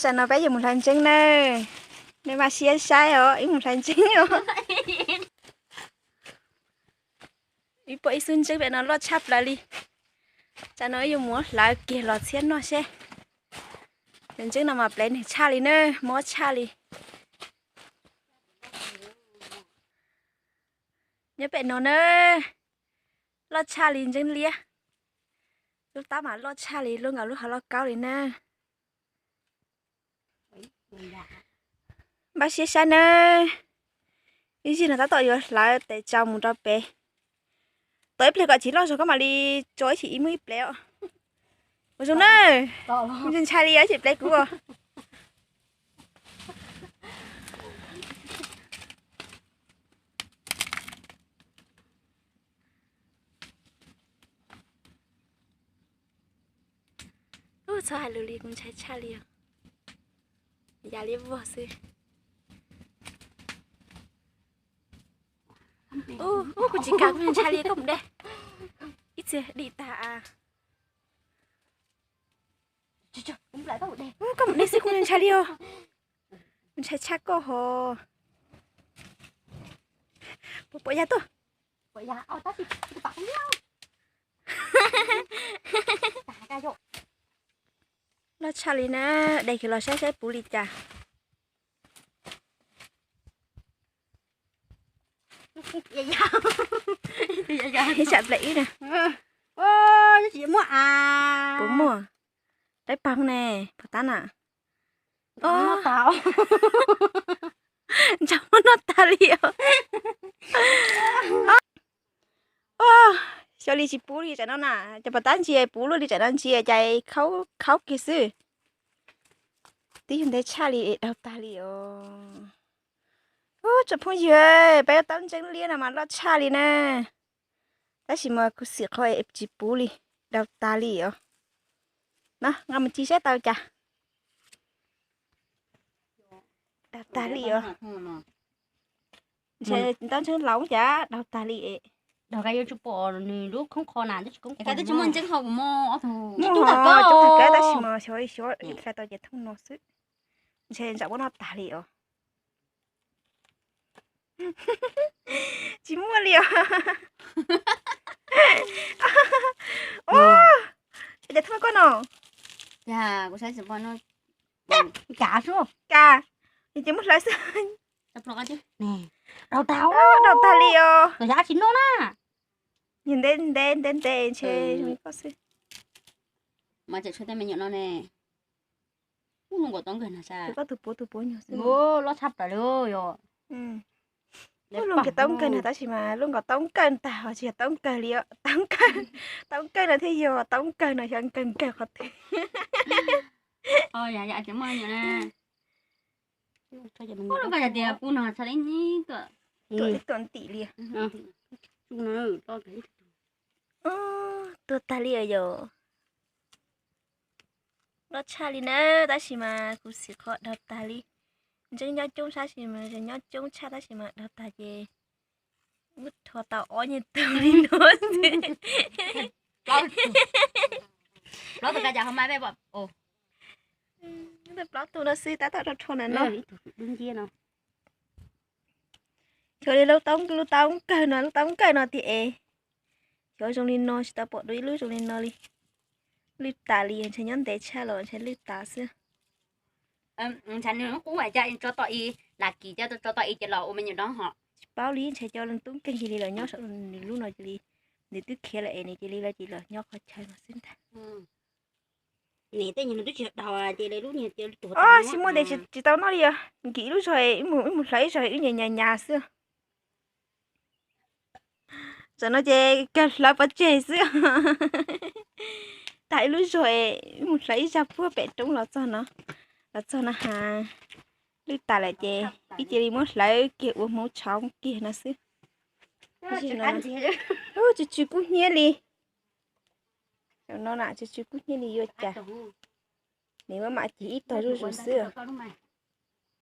Chả nó bé giờ một lần chân nè. Nên mà xia sai rồi, ý một lần chân rồi. Ý bộ ý xuân chân bé nó lót chắp lại đi. Chả nó yêu múa lại kia lọt xiết nó xe. Lần chân nào mà bé này cha đi nè, múa cha đi. Nhớ bé nó nè. Lót cha đi chân lia. Lúc ta mà lót cha đi luôn cả lúc họ lót cao đi nè. Bác sĩ sai nè. Ý gì là ta tội rồi lại để chào một đôi bé. Tới bây giờ chỉ lo rồi có mà đi chối chị mới béo. Ôi xuống nè. Mình chai đi á chị béo cũ à. Ôi sao hai lưỡi cũng chai chai liền. Giá liếp vô xí. Cô chỉ cả cũng chai liền cũng đây. Ít xe đi ta à. Trời, cũng lại có một đây. Có một đây xí cũng chai liền. Mình chai chắc cô hồ. Bộ giá tôi. Bộ giá, ta thì bạc nhau. Cả rồi. Nó chai liền nè, đây thì nó sẽ bù đi chà. Dạ. Thế chặt lẫy nè. Cái gì mua à? Bố mua. Đấy băng nè, bà tán à. Nó tao. Cháu nó ta liệu. Cho đi chị bú đi chạy nó nè. Cho bà tán chị bú luôn đi chạy nó chị chạy khóc kì sư. Tí hình thấy cha lì đau ta liệu. Chụp phong gì ơi. Bây giờ tao chân liên là mà nó cha lì nè. Ta chỉ mà cứ xịt khỏi ép chị bú đi. Đau ta liệu. Nó, ngắm mình chia sẻ tao chà. Đau ta liệu. Tao chân lóng chả. Đau ta liệu. Đầu cái chụp bò này lúc không khó nào chứ cũng cái đó chúng mình chân không mò thôi. Chúng ta cái ta chỉ mà xói phải tao chỉ thông nó sức. Trên chẳng có nó tả liệu. Chỉ mua liệu. Để thưa con nào. Dạ, cô sẽ chụp bò nó cá số. Cá. Thì chỉ một lái xe. Chụp nó chứ. Nè. Đầu tao. Đầu tả liệu. Rồi giá chín nó nè. Nhìn đến chơi không có sự. Mà chạy chơi tay mình nhận nó nè. Không có tông gần là sao? Có từ bố nhiều sự. Bố nó sắp rồi rồi. Luôn cái tông cân là ta chỉ mà luôn có tông cân tao chỉ tông cân liệu tông cân là thế giờ tông cân là chẳng cần cân khó thế. Dạ cảm ơn nhiều nè. Bố nó phải là bố nó sao đến nhỉ cơ. Tuần tỷ liền. Chú nó to cái. Tôi ta liền rồi. Nó cha li nè, ta chỉ mà cứ xịt khó đập ta li. Chứ nhớ chung sao chỉ mà nhớ chung cha ta chỉ mà đập ta gì. Vứt thọ tao ó như tao đi nữa. Nó từ cái giờ hôm nay bé bảo ồ. Nó tụi nó xí ta tao thọ này nó. Đương nhiên nào. Cho đi lâu tông cái nó thì ế. Cho trong đi nó ta bỏ đuôi lưới trong đi nó đi. Lít tà liền sẽ nhắn để cha rồi sẽ lít tà xưa. Chẳng nữa cũng phải chạy cho tọi là kỳ cho tọi cho lọ mình nhiều đó họ. Báo lý sẽ cho lần túng kênh gì là nhớ sợ lúc nào chỉ để tức kia lại này chỉ là chỉ là nhớ khó chơi mà xin ta. Nè tên nhìn nó tức đầu là chị lấy lúc nhiều chị tuổi. Xin mua để chị tao nói đi à. Kỹ lúc rồi một lấy rồi nhà xưa. Giờ nó chơi cái lá bắt chơi xưa. Tại lúc rồi một lấy ra phua bẹt trong lọ cho nó hà lúc ta lại chơi ít chơi đi muốn lấy kiểu uống máu chóng kia nó xứ chú cũng nhớ đi nó nãy chú cũng nhớ đi vô chả nếu mà chỉ ít thôi rồi xưa